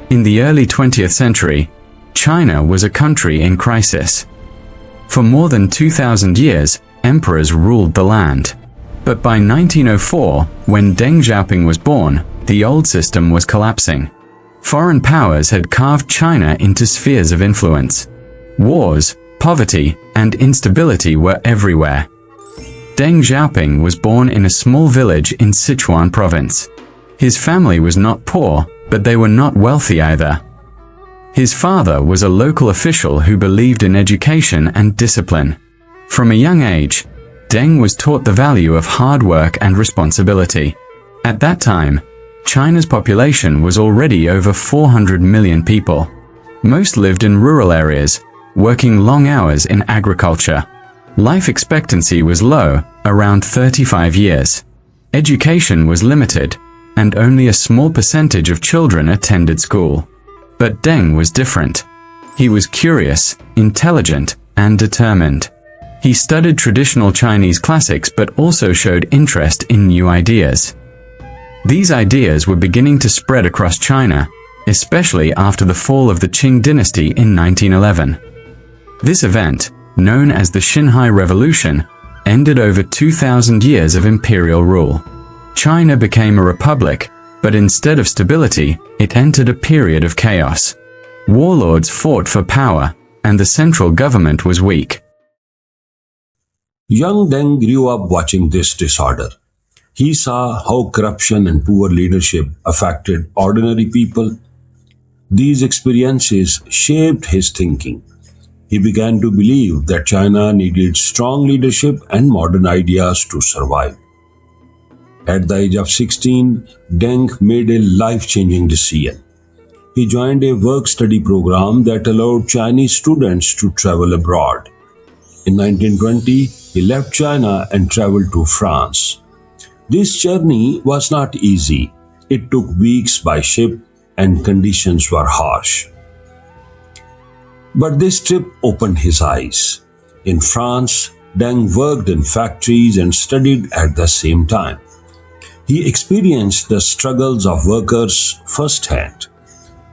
In the early 20th century, China was a country in crisis. For more than 2,000 years, emperors ruled the land. But by 1904, when Deng Xiaoping was born, the old system was collapsing. Foreign powers had carved China into spheres of influence. Wars, poverty, and instability were everywhere. Deng Xiaoping was born in a small village in Sichuan province. His family was not poor, but they were not wealthy either. His father was a local official who believed in education and discipline. From a young age, Deng was taught the value of hard work and responsibility. At that time, China's population was already over 400 million people. Most lived in rural areas, working long hours in agriculture. Life expectancy was low, around 35 years. Education was limited, and only a small percentage of children attended school. But Deng was different. He was curious, intelligent, and determined. He studied traditional Chinese classics but also showed interest in new ideas. These ideas were beginning to spread across China, especially after the fall of the Qing dynasty in 1911. This event, known as the Xinhai Revolution, ended over 2,000 years of imperial rule. China became a republic, but instead of stability, it entered a period of chaos. Warlords fought for power, and the central government was weak. Young Deng grew up watching this disorder. He saw how corruption and poor leadership affected ordinary people. These experiences shaped his thinking. He began to believe that China needed strong leadership and modern ideas to survive. At the age of 16, Deng made a life-changing decision. He joined a work-study program that allowed Chinese students to travel abroad. In 1920, he left China and traveled to France. This journey was not easy. It took weeks by ship and conditions were harsh. But this trip opened his eyes. In France, Deng worked in factories and studied at the same time. He experienced the struggles of workers firsthand.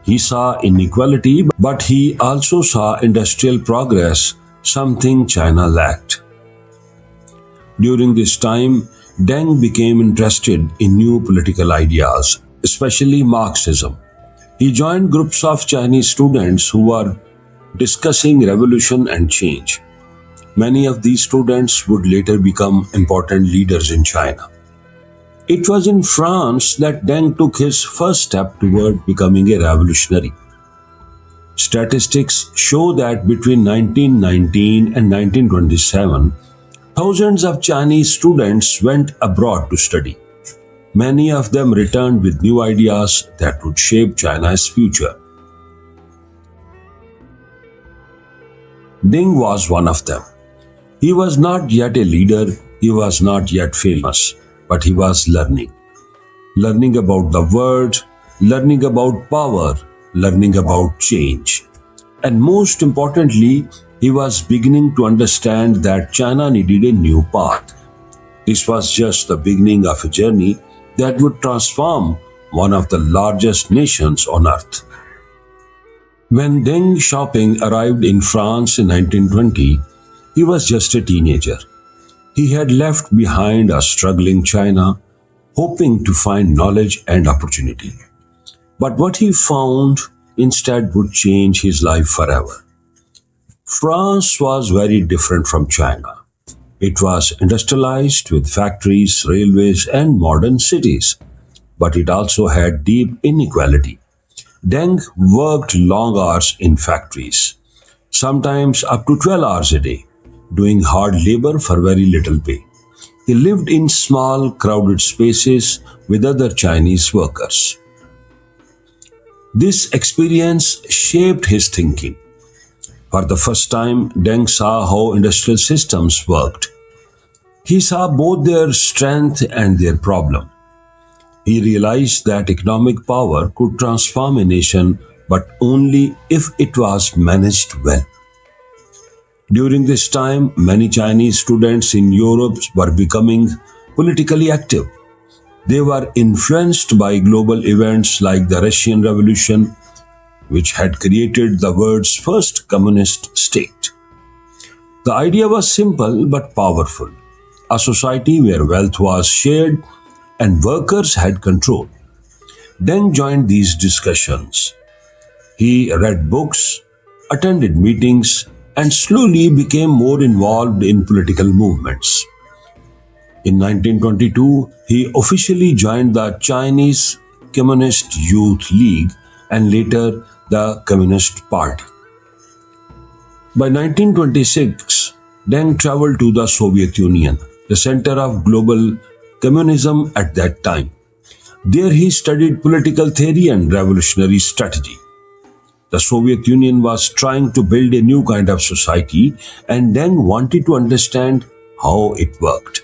He saw inequality, but he also saw industrial progress, something China lacked. During this time, Deng became interested in new political ideas, especially Marxism. He joined groups of Chinese students who were discussing revolution and change. Many of these students would later become important leaders in China. It was in France that Deng took his first step toward becoming a revolutionary. Statistics show that between 1919 and 1927, thousands of Chinese students went abroad to study. Many of them returned with new ideas that would shape China's future. Deng was one of them. He was not yet a leader, he was not yet famous, but he was learning. Learning about the world, learning about power, learning about change. And most importantly, he was beginning to understand that China needed a new path. This was just the beginning of a journey that would transform one of the largest nations on earth. When Deng Xiaoping arrived in France in 1920, he was just a teenager. He had left behind a struggling China, hoping to find knowledge and opportunity. But what he found instead would change his life forever. France was very different from China. It was industrialized with factories, railways, and modern cities. But it also had deep inequality. Deng worked long hours in factories, sometimes up to 12 hours a day, doing hard labor for very little pay. He lived in small, crowded spaces with other Chinese workers. This experience shaped his thinking. For the first time, Deng saw how industrial systems worked. He saw both their strength and their problem. He realized that economic power could transform a nation, but only if it was managed well. During this time, many Chinese students in Europe were becoming politically active. They were influenced by global events like the Russian Revolution, which had created the world's first communist state. The idea was simple but powerful: a society where wealth was shared and workers had control. Deng joined these discussions. He read books, attended meetings, and slowly became more involved in political movements. In 1922, he officially joined the Chinese Communist Youth League and later the Communist Party. By 1926, Deng traveled to the Soviet Union, the center of global communism at that time. There he studied political theory and revolutionary strategy. The Soviet Union was trying to build a new kind of society, and Deng wanted to understand how it worked.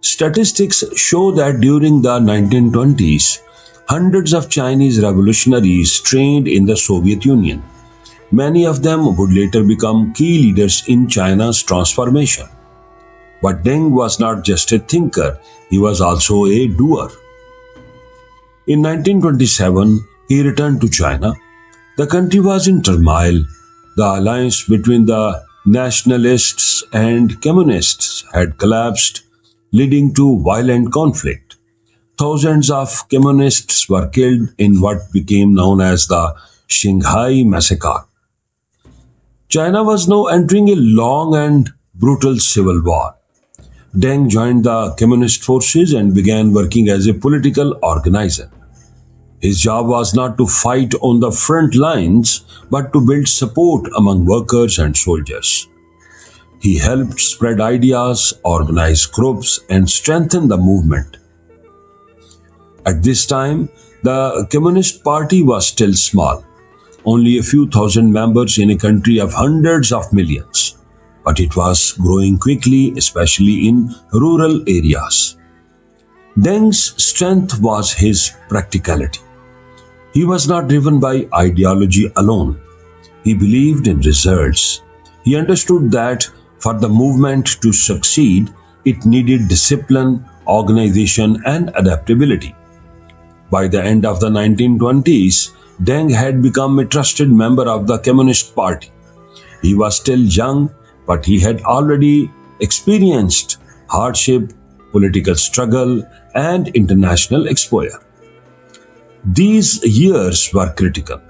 Statistics show that during the 1920s, hundreds of Chinese revolutionaries trained in the Soviet Union. Many of them would later become key leaders in China's transformation. But Deng was not just a thinker, he was also a doer. In 1927, he returned to China. The country was in turmoil. The alliance between the nationalists and communists had collapsed, leading to violent conflict. Thousands of communists were killed in what became known as the Shanghai Massacre. China was now entering a long and brutal civil war. Deng joined the communist forces and began working as a political organizer. His job was not to fight on the front lines, but to build support among workers and soldiers. He helped spread ideas, organize groups, and strengthen the movement. At this time, the Communist Party was still small, only a few thousand members in a country of hundreds of millions. But it was growing quickly, especially in rural areas. Deng's strength was his practicality. He was not driven by ideology alone. He believed in results. He understood that for the movement to succeed, it needed discipline, organization, and adaptability. By the end of the 1920s, Deng had become a trusted member of the Communist Party. He was still young, but he had already experienced hardship, political struggle, and international exposure. These years were critical.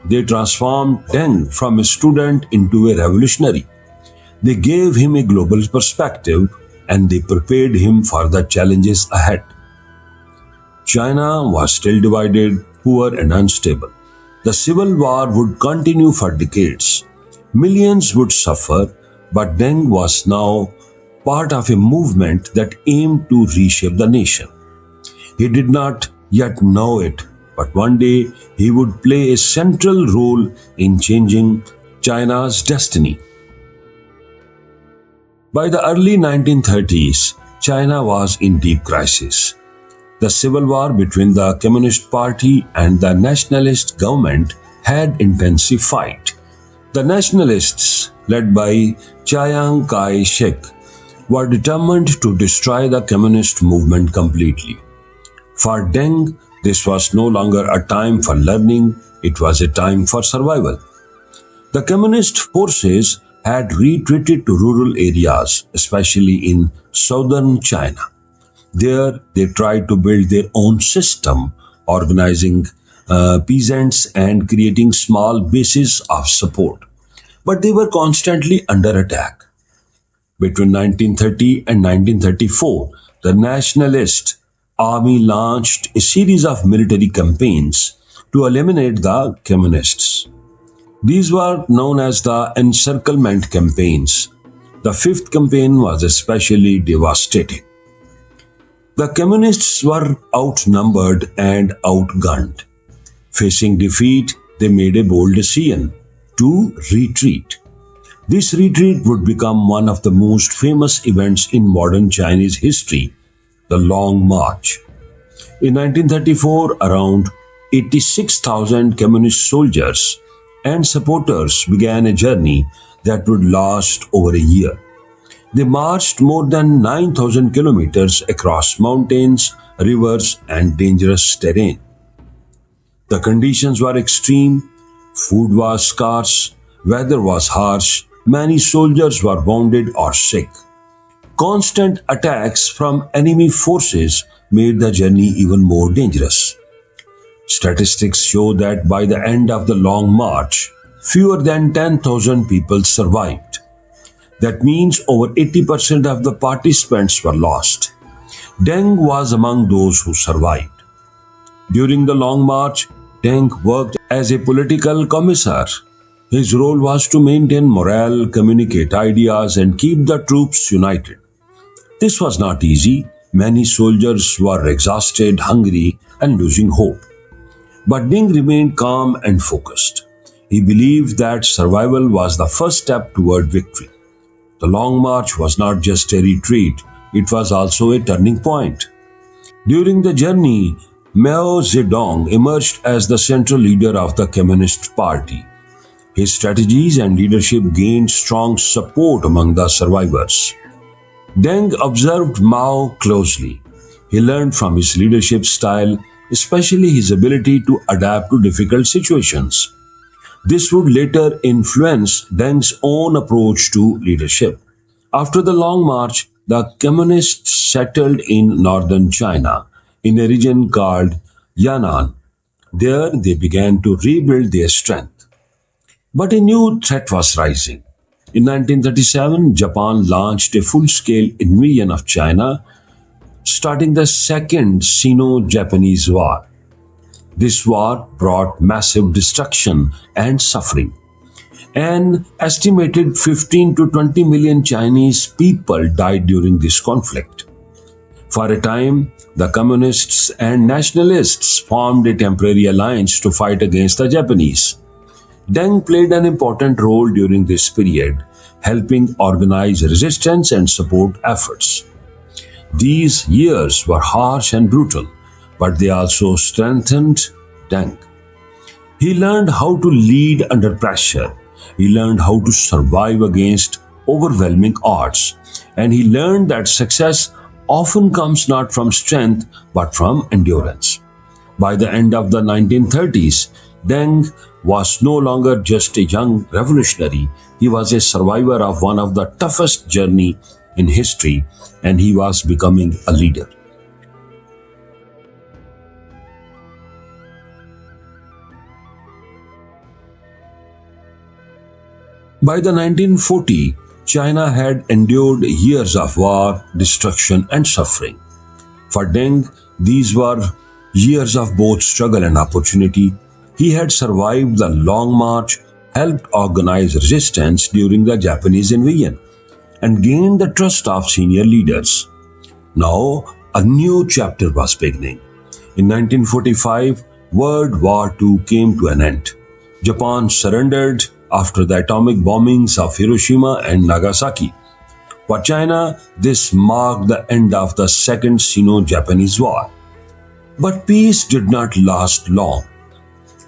They transformed Deng from a student into a revolutionary. They gave him a global perspective and they prepared him for the challenges ahead. China was still divided, poor, and unstable. The civil war would continue for decades. Millions would suffer, but Deng was now part of a movement that aimed to reshape the nation. He did not yet know it, but one day he would play a central role in changing China's destiny. By the early 1930s, China was in deep crisis. The civil war between the Communist Party and the nationalist government had intensified. The nationalists, led by Chiang Kai-shek, were determined to destroy the communist movement completely. For Deng, this was no longer a time for learning, it was a time for survival. The communist forces had retreated to rural areas, especially in southern China. There, they tried to build their own system, organizing peasants and creating small bases of support. But they were constantly under attack. Between 1930 and 1934, the nationalist army launched a series of military campaigns to eliminate the communists. These were known as the encirclement campaigns. The fifth campaign was especially devastating. The communists were outnumbered and outgunned. Facing defeat, they made a bold decision to retreat. This retreat would become one of the most famous events in modern Chinese history, the Long March. In 1934, around 86,000 communist soldiers and supporters began a journey that would last over a year. They marched more than 9,000 kilometers across mountains, rivers, and dangerous terrain. The conditions were extreme, food was scarce, weather was harsh, many soldiers were wounded or sick. Constant attacks from enemy forces made the journey even more dangerous. Statistics show that by the end of the long march, fewer than 10,000 people survived. That means over 80% of the participants were lost. Deng was among those who survived. During the long march, Deng worked as a political commissar. His role was to maintain morale, communicate ideas, and keep the troops united. This was not easy. Many soldiers were exhausted, hungry, and losing hope. But Deng remained calm and focused. He believed that survival was the first step toward victory. The long march was not just a retreat, it was also a turning point. During the journey, Mao Zedong emerged as the central leader of the Communist Party. His strategies and leadership gained strong support among the survivors. Deng observed Mao closely. He learned from his leadership style, especially his ability to adapt to difficult situations. This would later influence Deng's own approach to leadership. After the long march, the communists settled in northern China, in a region called Yan'an. There they began to rebuild their strength. But a new threat was rising. In 1937, Japan launched a full-scale invasion of China, starting the Second Sino-Japanese War. This war brought massive destruction and suffering. An estimated 15 to 20 million Chinese people died during this conflict. For a time, the communists and nationalists formed a temporary alliance to fight against the Japanese. Deng played an important role during this period, helping organize resistance and support efforts. These years were harsh and brutal, but they also strengthened Deng. He learned how to lead under pressure. He learned how to survive against overwhelming odds. And he learned that success often comes not from strength but from endurance. By the end of the 1930s, Deng was no longer just a young revolutionary. He was a survivor of one of the toughest journeys in history, and he was becoming a leader. By the 1940s, China had endured years of war, destruction, and suffering. For Deng, these were years of both struggle and opportunity. He had survived the long march, helped organize resistance during the Japanese invasion, and gained the trust of senior leaders. Now, a new chapter was beginning. In 1945, World War II came to an end. Japan surrendered after the atomic bombings of Hiroshima and Nagasaki. For China, this marked the end of the Second Sino-Japanese War. But peace did not last long.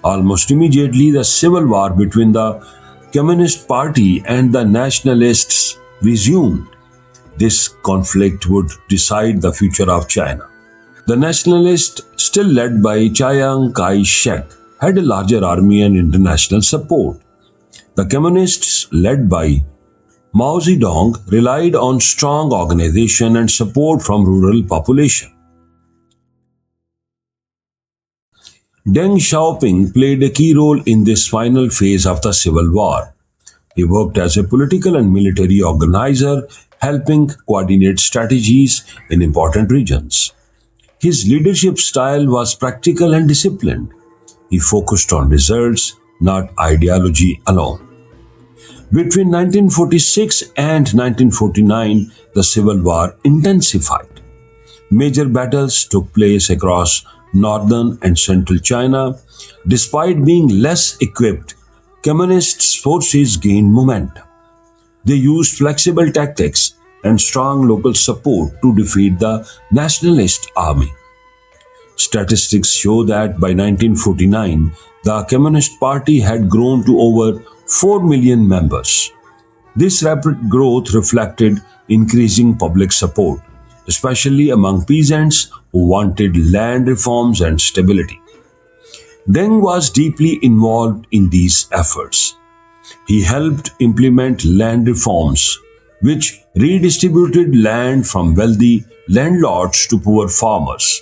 Almost immediately, the civil war between the Communist Party and the nationalists resumed. This conflict would decide the future of China. The nationalists, still led by Chiang Kai-shek, had a larger army and international support. The communists, led by Mao Zedong, relied on strong organization and support from rural population. Deng Xiaoping played a key role in this final phase of the civil war. He worked as a political and military organizer, helping coordinate strategies in important regions. His leadership style was practical and disciplined. He focused on results, not ideology alone. Between 1946 and 1949, the civil war intensified. Major battles took place across northern and central China. Despite being less equipped, communist forces gained momentum. They used flexible tactics and strong local support to defeat the nationalist army. Statistics show that by 1949, the Communist Party had grown to over 4 million members. This rapid growth reflected increasing public support, especially among peasants who wanted land reforms and stability. Deng was deeply involved in these efforts. He helped implement land reforms, which redistributed land from wealthy landlords to poor farmers.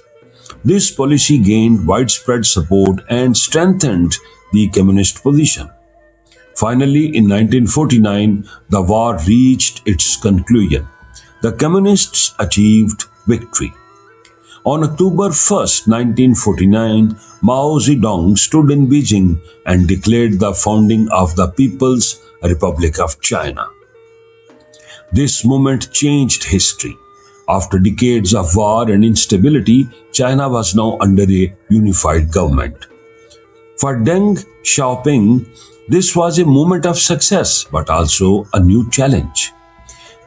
This policy gained widespread support and strengthened the communist position. Finally, in 1949, the war reached its conclusion. The communists achieved victory. On October 1st, 1949, Mao Zedong stood in Beijing and declared the founding of the People's Republic of China. This moment changed history. After decades of war and instability, China was now under a unified government. For Deng Xiaoping, this was a moment of success, but also a new challenge.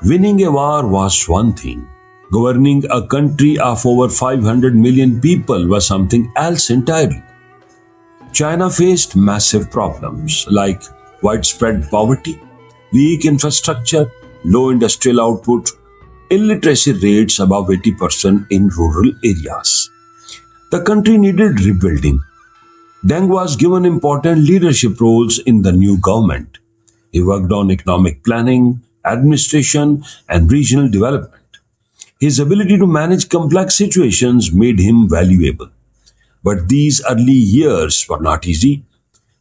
Winning a war was one thing. Governing a country of over 500 million people was something else entirely. China faced massive problems like widespread poverty, weak infrastructure, low industrial output, illiteracy rates above 80% in rural areas. The country needed rebuilding. Deng was given important leadership roles in the new government. He worked on economic planning, administration, and regional development. His ability to manage complex situations made him valuable. But these early years were not easy.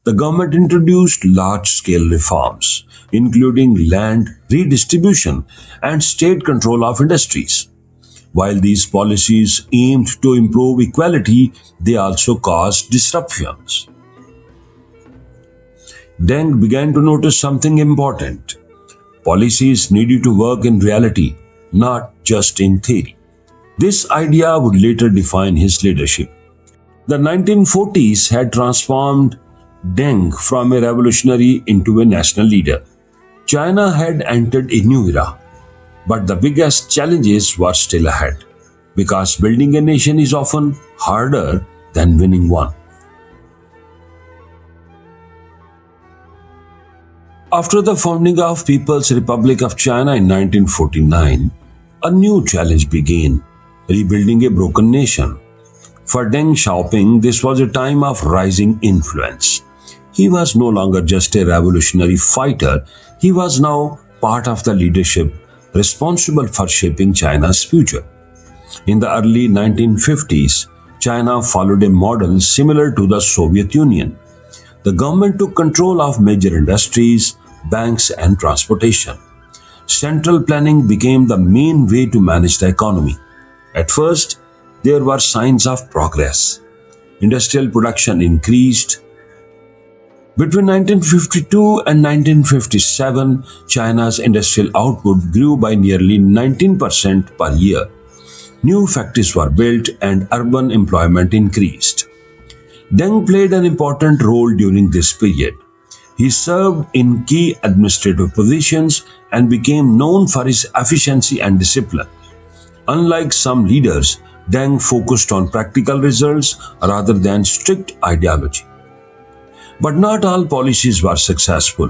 The government introduced large-scale reforms, including land redistribution and state control of industries. While these policies aimed to improve equality, they also caused disruptions. Deng began to notice something important. Policies needed to work in reality, not just in theory. This idea would later define his leadership. The 1940s had transformed Deng from a revolutionary into a national leader. China had entered a new era, but the biggest challenges were still ahead, because building a nation is often harder than winning one. After the founding of People's Republic of China in 1949, a new challenge began, rebuilding a broken nation. For Deng Xiaoping, this was a time of rising influence. He was no longer just a revolutionary fighter, he was now part of the leadership responsible for shaping China's future. In the early 1950s, China followed a model similar to the Soviet Union. The government took control of major industries, banks, and transportation. Central planning became the main way to manage the economy. At first, there were signs of progress. Industrial production increased. Between 1952 and 1957, China's industrial output grew by nearly 19% per year. New factories were built and urban employment increased. Deng played an important role during this period. He served in key administrative positions and became known for his efficiency and discipline. Unlike some leaders, Deng focused on practical results rather than strict ideology. But not all policies were successful.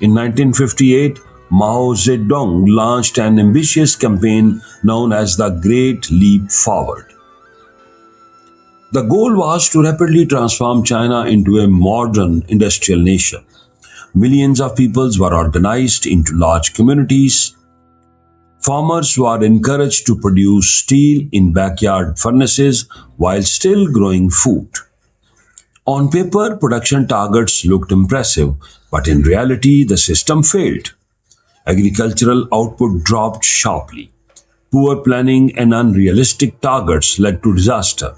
In 1958, Mao Zedong launched an ambitious campaign known as the Great Leap Forward. The goal was to rapidly transform China into a modern industrial nation. Millions of peoples were organized into large communities. Farmers were encouraged to produce steel in backyard furnaces while still growing food. On paper, production targets looked impressive, but in reality, the system failed. Agricultural output dropped sharply. Poor planning and unrealistic targets led to disaster.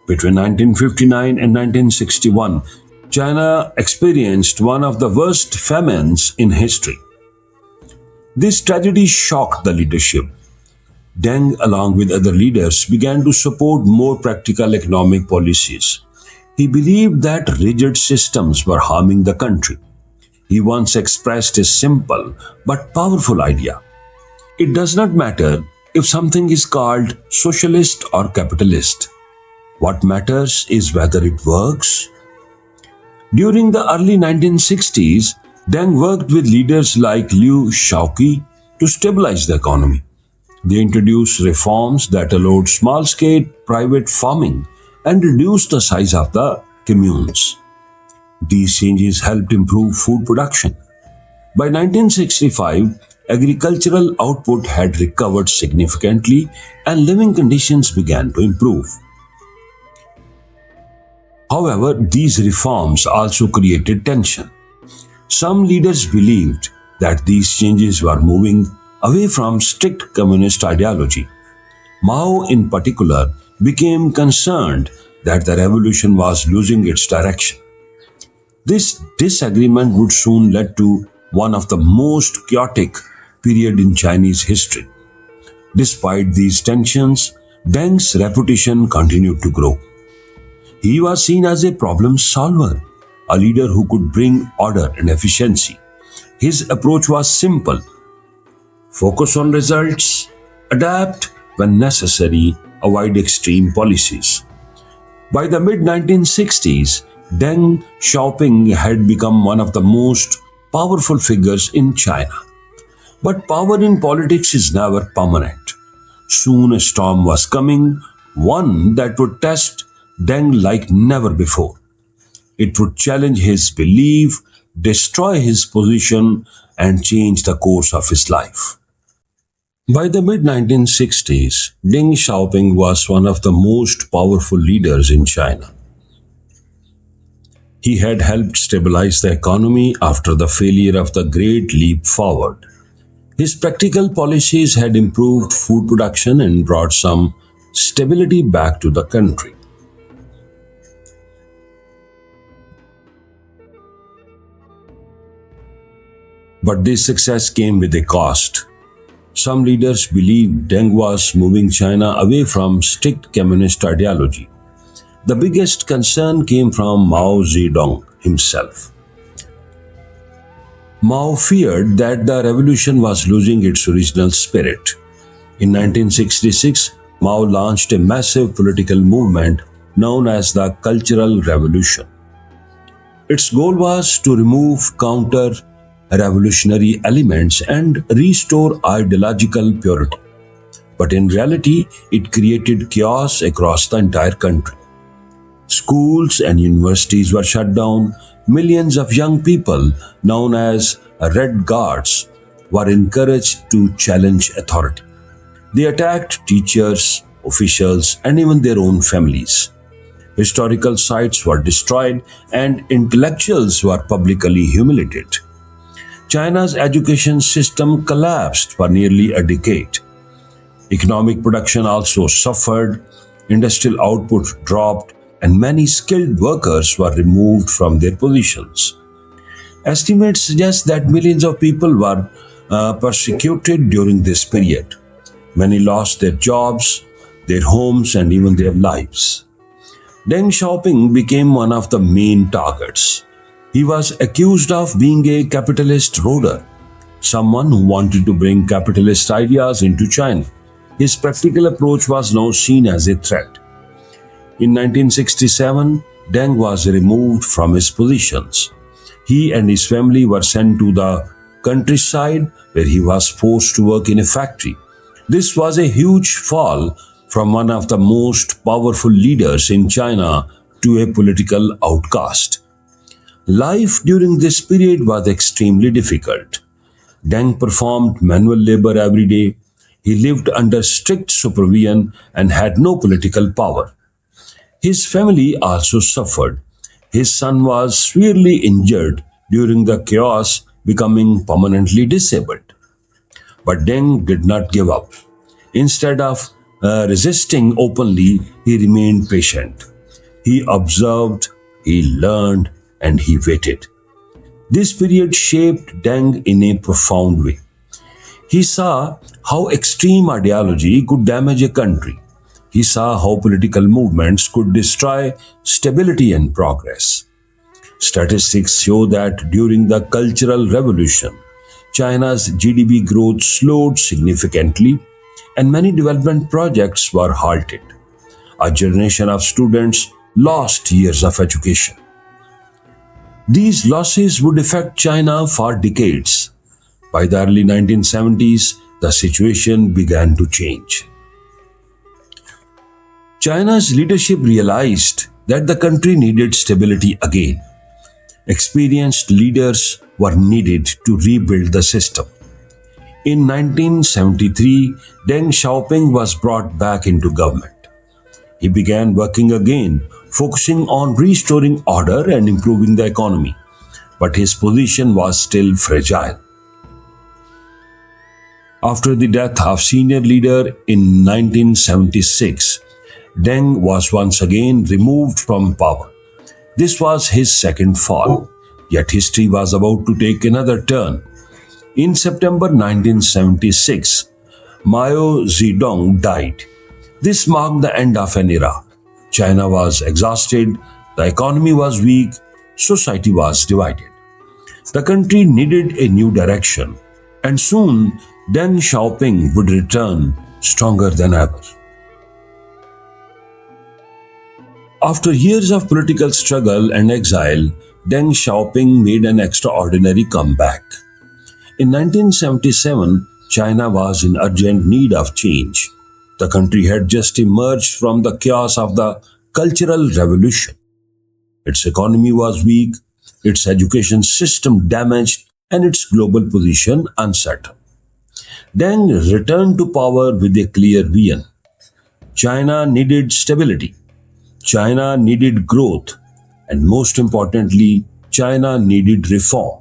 Between 1959 and 1961, China experienced one of the worst famines in history. This tragedy shocked the leadership. Deng, along with other leaders, began to support more practical economic policies. He believed that rigid systems were harming the country. He once expressed a simple but powerful idea. It does not matter if something is called socialist or capitalist. What matters is whether it works. During the early 1960s, Deng worked with leaders like Liu Shaoqi to stabilize the economy. They introduced reforms that allowed small-scale private farming and reduced the size of the communes. These changes helped improve food production. By 1965, agricultural output had recovered significantly and living conditions began to improve. However, these reforms also created tension. Some leaders believed that these changes were moving away from strict communist ideology. Mao, in particular, became concerned that the revolution was losing its direction. This disagreement would soon lead to one of the most chaotic period in Chinese history. Despite these tensions, Deng's reputation continued to grow. He was seen as a problem solver, a leader who could bring order and efficiency. His approach was simple: focus on results, adapt when necessary, avoid extreme policies. By the mid 1960s, Deng Xiaoping had become one of the most powerful figures in China. But power in politics is never permanent. Soon a storm was coming, one that would test Deng like never before. It would challenge his belief, destroy his position, and change the course of his life. By the mid 1960s, Deng Xiaoping was one of the most powerful leaders in China. He had helped stabilize the economy after the failure of the Great Leap Forward. His practical policies had improved food production and brought some stability back to the country. But this success came with a cost. Some leaders believed Deng was moving China away from strict communist ideology. The biggest concern came from Mao Zedong himself. Mao feared that the revolution was losing its original spirit. In 1966, Mao launched a massive political movement known as the Cultural Revolution. Its goal was to remove counter-revolutionary elements and restore ideological purity. But in reality, it created chaos across the entire country. Schools and universities were shut down. Millions of young people, known as Red Guards, were encouraged to challenge authority. They attacked teachers, officials, and even their own families. Historical sites were destroyed and intellectuals were publicly humiliated. China's education system collapsed for nearly a decade. Economic production also suffered, industrial output dropped, and many skilled workers were removed from their positions. Estimates suggest that millions of people were persecuted during this period. Many lost their jobs, their homes, and even their lives. Deng Xiaoping became one of the main targets. He was accused of being a capitalist ruler, someone who wanted to bring capitalist ideas into China. His practical approach was now seen as a threat. In 1967, Deng was removed from his positions. He and his family were sent to the countryside where he was forced to work in a factory. This was a huge fall from one of the most powerful leaders in China to a political outcast. Life during this period was extremely difficult. Deng performed manual labor every day. He lived under strict supervision and had no political power. His family also suffered. His son was severely injured during the chaos, becoming permanently disabled. But Deng did not give up. Instead of resisting openly, he remained patient. He observed, he learned, and he waited. This period shaped Deng in a profound way. He saw how extreme ideology could damage a country. He saw how political movements could destroy stability and progress. Statistics show that during the Cultural Revolution, China's GDP growth slowed significantly and many development projects were halted. A generation of students lost years of education. These losses would affect China for decades. By the early 1970s, the situation began to change. China's leadership realized that the country needed stability again. Experienced leaders were needed to rebuild the system. In 1973, Deng Xiaoping was brought back into government. He began working again, focusing on restoring order and improving the economy. But his position was still fragile. After the death of senior leader in 1976, Deng was once again removed from power. This was his second fall, yet history was about to take another turn. In September 1976, Mao Zedong died. This marked the end of an era. China was exhausted, the economy was weak, society was divided. The country needed a new direction, and soon Deng Xiaoping would return stronger than ever. After years of political struggle and exile, Deng Xiaoping made an extraordinary comeback. In 1977, China was in urgent need of change. The country had just emerged from the chaos of the Cultural Revolution. Its economy was weak, its education system damaged, and its global position uncertain. Deng returned to power with a clear vision. China needed stability. China needed growth. And most importantly, China needed reform.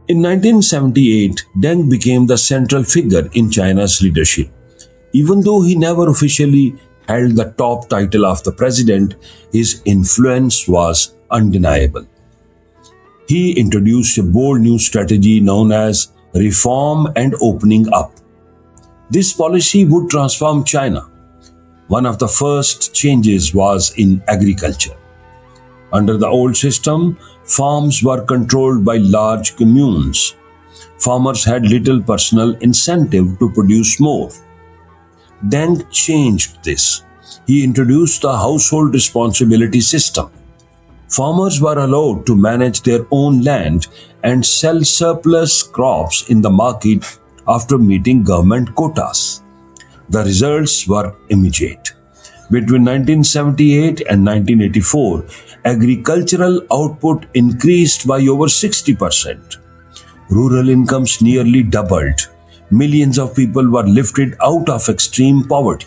In 1978, Deng became the central figure in China's leadership. Even though he never officially held the top title of the president, his influence was undeniable. He introduced a bold new strategy known as reform and opening up. This policy would transform China. One of the first changes was in agriculture. Under the old system, farms were controlled by large communes. Farmers had little personal incentive to produce more. Deng changed this. He introduced the household responsibility system. Farmers were allowed to manage their own land and sell surplus crops in the market after meeting government quotas. The results were immediate. Between 1978 and 1984, agricultural output increased by over 60%. Rural incomes nearly doubled. Millions of people were lifted out of extreme poverty.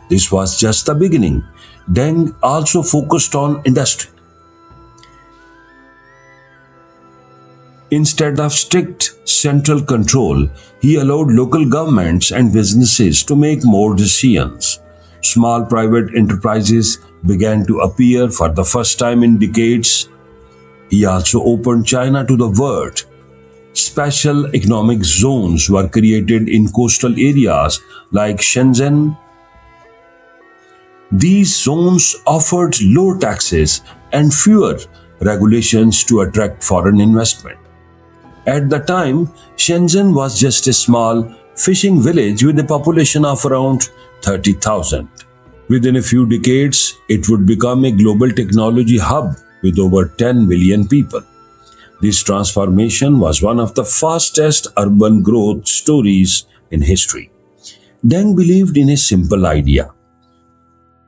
This was just the beginning. Deng also focused on industry. Instead of strict central control, he allowed local governments and businesses to make more decisions. Small private enterprises began to appear for the first time in decades. He also opened China to the world. Special economic zones were created in coastal areas like Shenzhen. These zones offered low taxes and fewer regulations to attract foreign investment. At the time, Shenzhen was just a small fishing village with a population of around 30,000. Within a few decades, it would become a global technology hub with over 10 million people. This transformation was one of the fastest urban growth stories in history. Deng believed in a simple idea.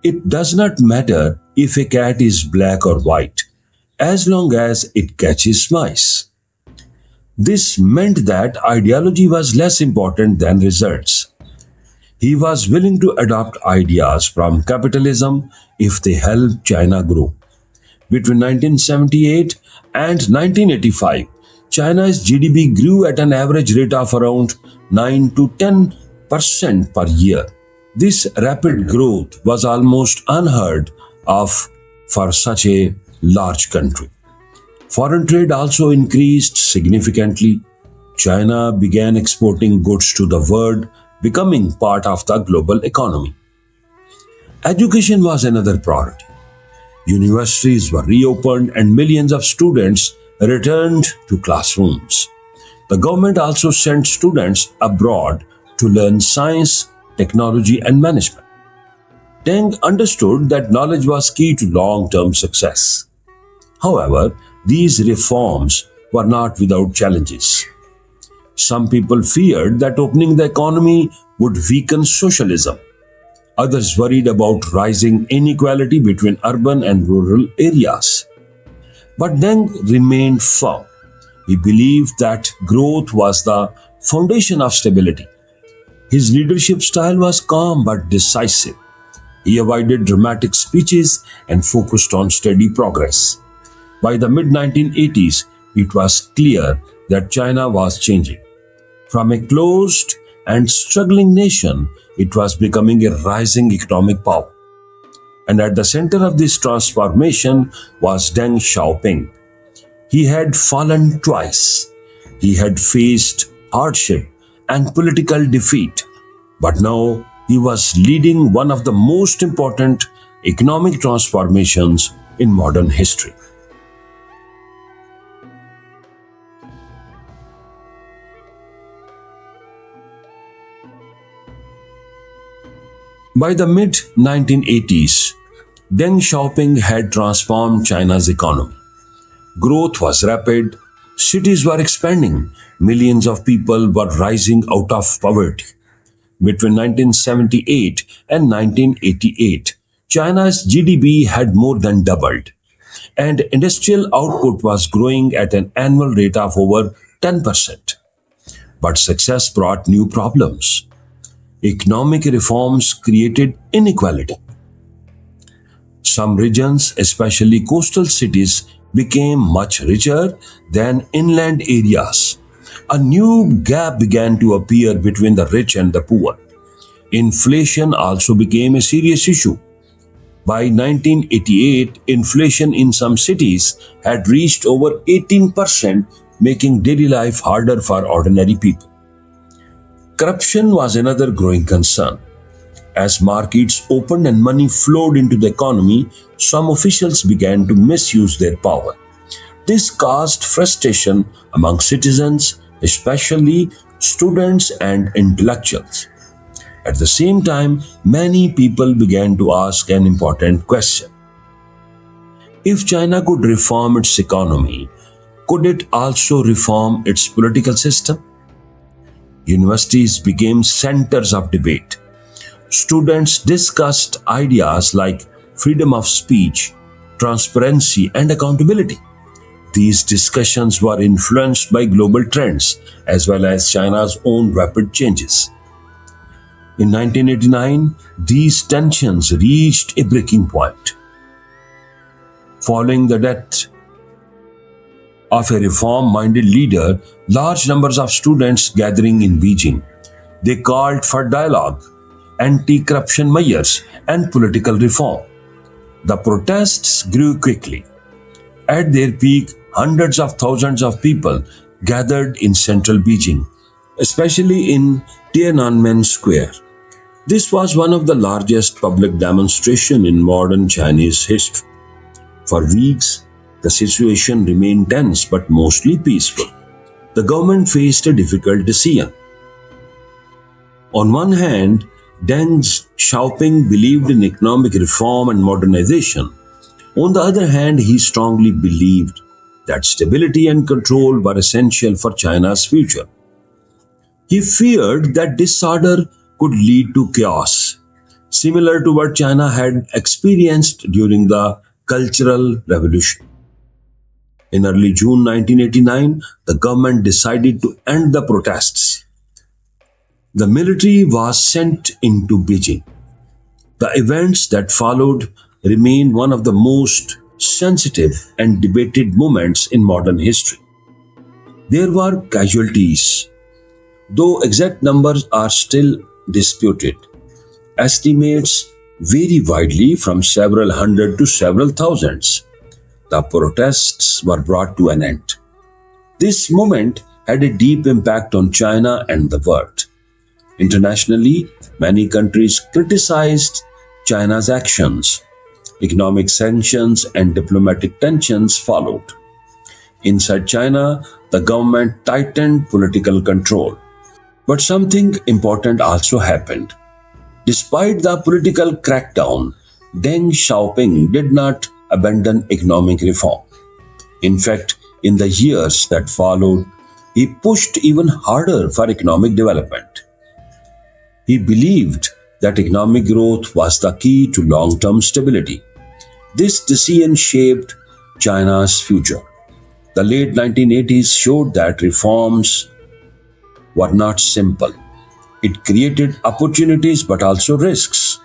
It does not matter if a cat is black or white, as long as it catches mice. This meant that ideology was less important than results. He was willing to adopt ideas from capitalism if they helped China grow. Between 1978 and 1985, China's GDP grew at an average rate of around 9 to 10% per year. This rapid growth was almost unheard of for such a large country. Foreign trade also increased significantly. China began exporting goods to the world, becoming part of the global economy. Education was another priority. Universities were reopened and millions of students returned to classrooms. The government also sent students abroad to learn science, technology, and management. Deng understood that knowledge was key to long-term success. However, these reforms were not without challenges. Some people feared that opening the economy would weaken socialism. Others worried about rising inequality between urban and rural areas. But Deng remained firm. He believed that growth was the foundation of stability. His leadership style was calm but decisive. He avoided dramatic speeches and focused on steady progress. By the mid 1980s, it was clear that China was changing. From a closed and struggling nation, it was becoming a rising economic power. And at the center of this transformation was Deng Xiaoping. He had fallen twice. He had faced hardship and political defeat. But now he was leading one of the most important economic transformations in modern history. By the mid 1980s, Deng Xiaoping had transformed China's economy. Growth was rapid, cities were expanding, millions of people were rising out of poverty. Between 1978 and 1988, China's GDP had more than doubled, and industrial output was growing at an annual rate of over 10%. But success brought new problems. Economic reforms created inequality. Some regions, especially coastal cities, became much richer than inland areas. A new gap began to appear between the rich and the poor. Inflation also became a serious issue. By 1988, inflation in some cities had reached over 18%, making daily life harder for ordinary people. Corruption was another growing concern. As markets opened and money flowed into the economy, some officials began to misuse their power. This caused frustration among citizens, especially students and intellectuals. At the same time, many people began to ask an important question. If China could reform its economy, could it also reform its political system? Universities became centers of debate. Students discussed ideas like freedom of speech, transparency, and accountability. These discussions were influenced by global trends as well as China's own rapid changes. In 1989, these tensions reached a breaking point. Following the death of a reform-minded leader, large numbers of students gathering in Beijing. They called for dialogue, anti-corruption measures, and political reform. The protests grew quickly. At their peak, hundreds of thousands of people gathered in central Beijing, especially in Tiananmen Square. This was one of the largest public demonstrations in modern Chinese history. For weeks, the situation remained tense but mostly peaceful. The government faced a difficult decision. On one hand, Deng Xiaoping believed in economic reform and modernization. On the other hand, he strongly believed that stability and control were essential for China's future. He feared that disorder could lead to chaos, similar to what China had experienced during the Cultural Revolution. In early June 1989, the government decided to end the protests. The military was sent into Beijing. The events that followed remain one of the most sensitive and debated moments in modern history. There were casualties, though exact numbers are still disputed. Estimates vary widely from several hundred to several thousands. The protests were brought to an end. This movement had a deep impact on China and the world. Internationally, many countries criticized China's actions. Economic sanctions and diplomatic tensions followed. Inside China, the government tightened political control. But something important also happened. Despite the political crackdown, Deng Xiaoping did not abandon economic reform. In fact, in the years that followed, he pushed even harder for economic development. He believed that economic growth was the key to long term stability. This decision shaped China's future. The late 1980s showed that reforms were not simple. It created opportunities but also risks.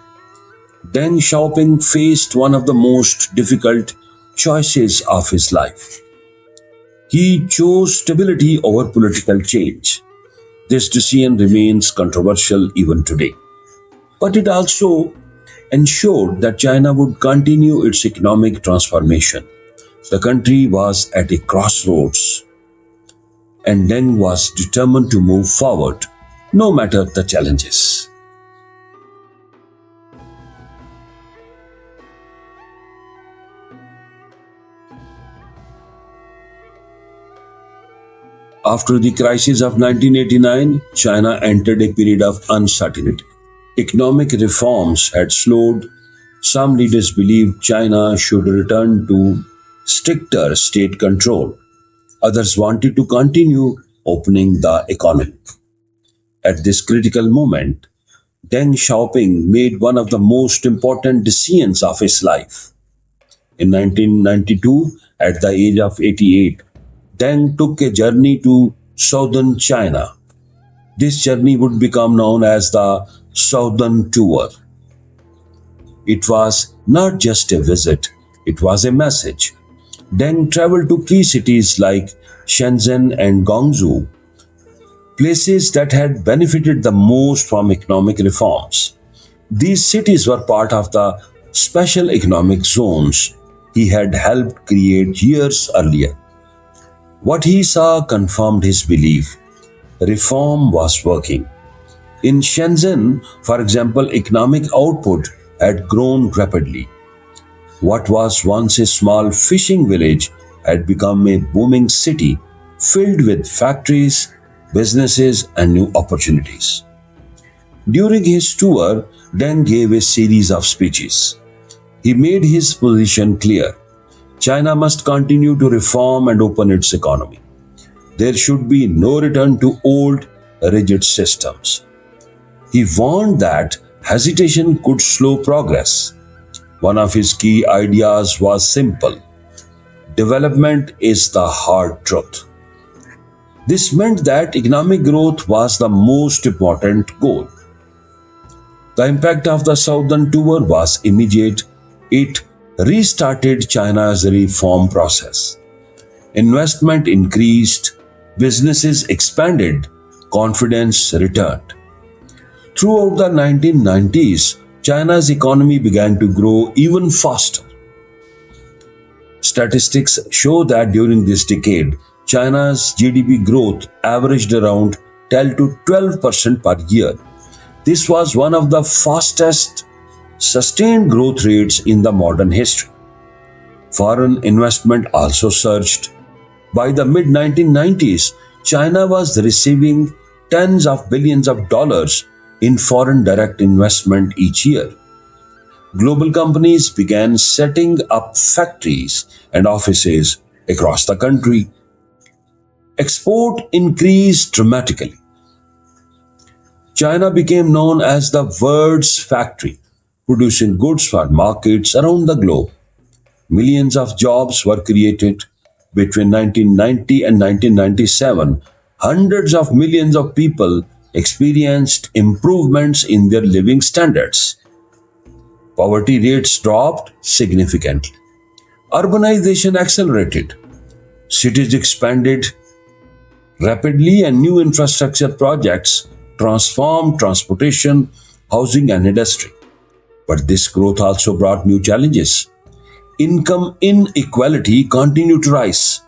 Deng Xiaoping faced one of the most difficult choices of his life. He chose stability over political change. This decision remains controversial even today. But it also ensured that China would continue its economic transformation. The country was at a crossroads, and Deng was determined to move forward, no matter the challenges. After the crisis of 1989, China entered a period of uncertainty. Economic reforms had slowed. Some leaders believed China should return to stricter state control. Others wanted to continue opening the economy. At this critical moment, Deng Xiaoping made one of the most important decisions of his life. In 1992, at the age of 88, Deng took a journey to southern China. This journey would become known as the Southern Tour. It was not just a visit, it was a message. Deng traveled to key cities like Shenzhen and Guangzhou, places that had benefited the most from economic reforms. These cities were part of the special economic zones he had helped create years earlier. What he saw confirmed his belief. Reform was working. In Shenzhen, for example, economic output had grown rapidly. What was once a small fishing village had become a booming city filled with factories, businesses, and new opportunities. During his tour, Deng gave a series of speeches. He made his position clear. China must continue to reform and open its economy. There should be no return to old, rigid systems. He warned that hesitation could slow progress. One of his key ideas was simple: development is the hard truth. This meant that economic growth was the most important goal. The impact of the Southern Tour was immediate. It restarted China's reform process. Investment increased, businesses expanded, confidence returned. Throughout the 1990s, China's economy began to grow even faster. Statistics show that during this decade, China's GDP growth averaged around 10 to 12% per year. This was one of the fastest sustained growth rates in the modern history. Foreign investment also surged. By the mid 1990s, China was receiving tens of billions of dollars in foreign direct investment each year. Global companies began setting up factories and offices across the country. Export increased dramatically. China became known as the world's factory, producing goods for markets around the globe. Millions of jobs were created. Between 1990 and 1997, hundreds of millions of people experienced improvements in their living standards. Poverty rates dropped significantly. Urbanization accelerated. Cities expanded rapidly, and new infrastructure projects transformed transportation, housing, and industry. But this growth also brought new challenges. Income inequality continued to rise.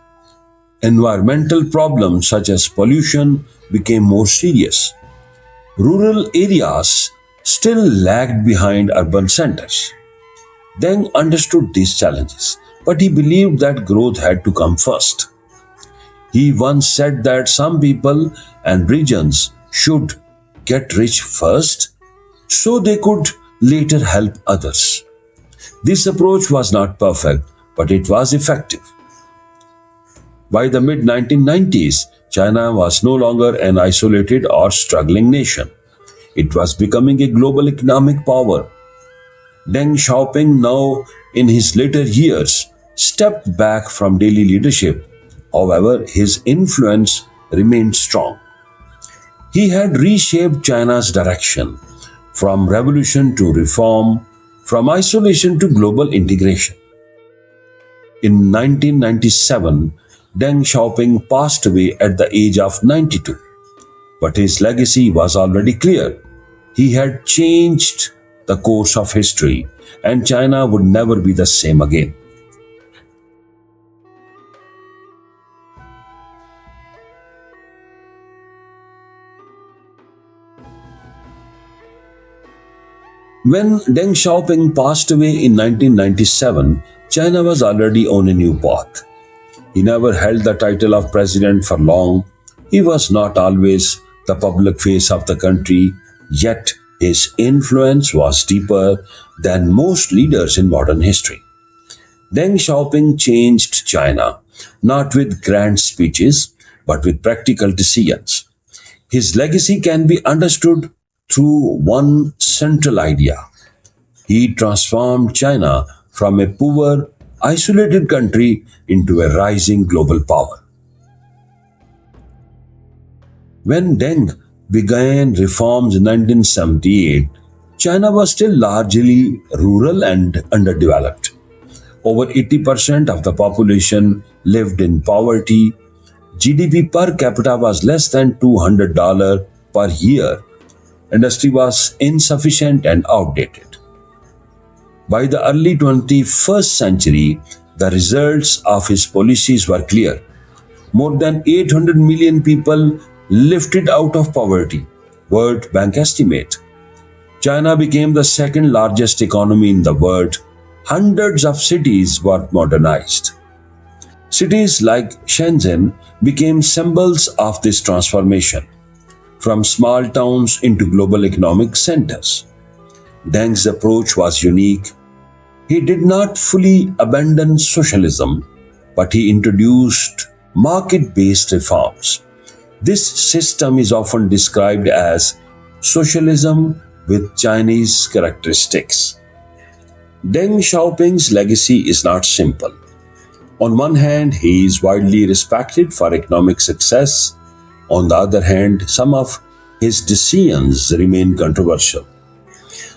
Environmental problems such as pollution became more serious. Rural areas still lagged behind urban centers. Deng understood these challenges, but he believed that growth had to come first. He once said that some people and regions should get rich first so they could later help others. This approach was not perfect, but it was effective. By the mid 1990s, China was no longer an isolated or struggling nation. It was becoming a global economic power. Deng Xiaoping, now in his later years, stepped back from daily leadership. However, his influence remained strong. He had reshaped China's direction from revolution to reform, from isolation to global integration. In 1997, Deng Xiaoping passed away at the age of 92, but his legacy was already clear. He had changed the course of history, and China would never be the same again. When Deng Xiaoping passed away in 1997, China was already on a new path. He never held the title of president for long. He was not always the public face of the country, yet his influence was deeper than most leaders in modern history. Deng Xiaoping changed China, not with grand speeches, but with practical decisions. His legacy can be understood through one central idea. He transformed China from a poor, isolated country into a rising global power. When Deng began reforms in 1978, China was still largely rural and underdeveloped. Over 80% of the population lived in poverty. GDP per capita was less than $200 per year. Industry was insufficient and outdated. By the early 21st century, the results of his policies were clear. More than 800 million people lifted out of poverty, World Bank estimate. China became the second largest economy in the world. Hundreds of cities were modernized. Cities like Shenzhen became symbols of this transformation, from small towns into global economic centers. Deng's approach was unique. He did not fully abandon socialism, but he introduced market-based reforms. This system is often described as socialism with Chinese characteristics. Deng Xiaoping's legacy is not simple. On one hand, he is widely respected for economic success. On the other hand, some of his decisions remain controversial.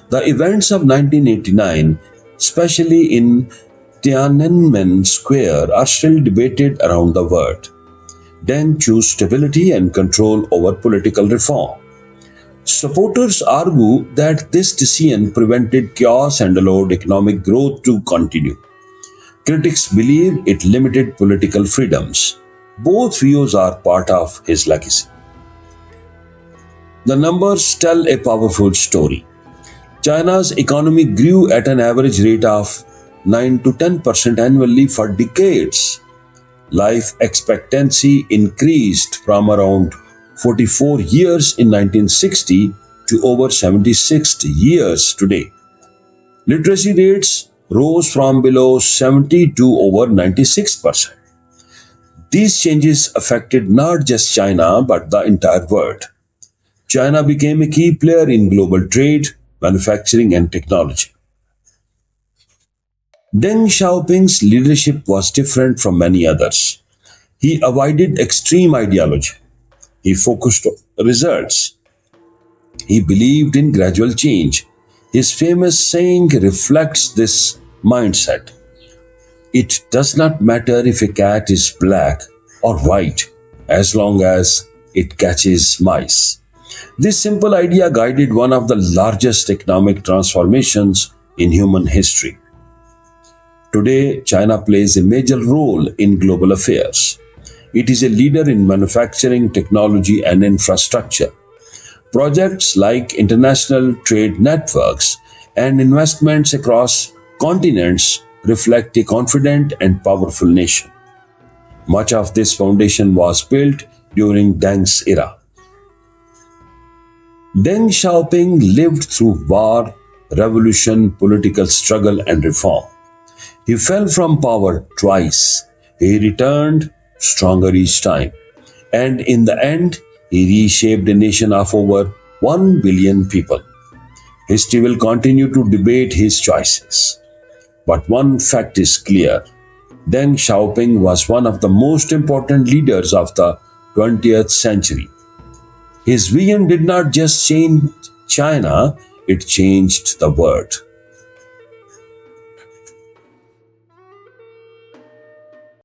The events of 1989, especially in Tiananmen Square, are still debated around the world. Deng chose stability and control over political reform. Supporters argue that this decision prevented chaos and allowed economic growth to continue. Critics believe it limited political freedoms. Both views are part of his legacy. The numbers tell a powerful story. China's economy grew at an average rate of 9 to 10% annually for decades. Life expectancy increased from around 44 years in 1960 to over 76 years today. Literacy rates rose from below 70 to over 96%. These changes affected not just China but the entire world. China became a key player in global trade, manufacturing, and technology. Deng Xiaoping's leadership was different from many others. He avoided extreme ideology. He focused on results. He believed in gradual change. His famous saying reflects this mindset. It does not matter if a cat is black or white as long as it catches mice. This simple idea guided one of the largest economic transformations in human history. Today, China plays a major role in global affairs. It is a leader in manufacturing, technology, and infrastructure. Projects like international trade networks and investments across continents reflect a confident and powerful nation. Much of this foundation was built during Deng's era. Deng Xiaoping lived through war, revolution, political struggle, and reform. He fell from power twice. He returned stronger each time. And in the end, he reshaped a nation of over 1 billion people. History will continue to debate his choices. But one fact is clear. Deng Xiaoping was one of the most important leaders of the 20th century. His vision did not just change China, it changed the world.